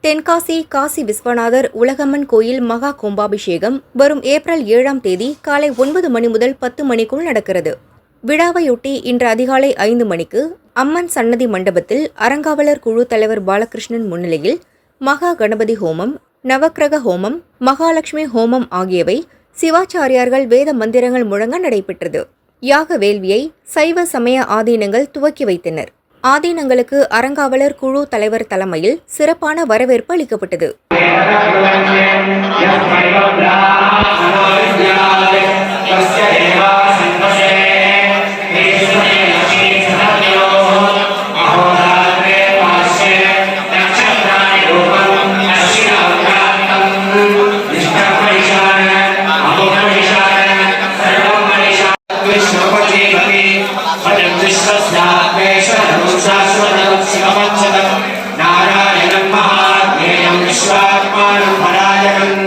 தென்காசி காசி விஸ்வநாதர் உலகம்மன் கோயில் மகா கும்பாபிஷேகம் வரும் ஏப்ரல் 7ஆம் தேதி காலை 9 மணி முதல் 10 மணிக்குள் நடக்கிறது. விழாவையொட்டி இன்று அதிகாலை 5 மணிக்கு அம்மன் சன்னதி மண்டபத்தில் அறங்காவலர் குழு தலைவர் பாலகிருஷ்ணன் முன்னிலையில் மகா கணபதி ஹோமம், நவக்கிரக ஹோமம், மகாலட்சுமி ஹோமம் ஆகியவை சிவாச்சாரியார்கள் வேத மந்திரங்கள் முழங்க நடைபெற்றது. யாக வேள்வியை சைவ சமய ஆதீனங்கள் துவக்கி வைத்தனர். ஆதீனங்களுக்கு அறங்காவலர் குழு தலைவர் தலைமையில் சிறப்பான வரவேற்பு அளிக்கப்பட்டது. நாராயணம் மகாத்மேயம் விஸ்வாத்மானம் பராயணம்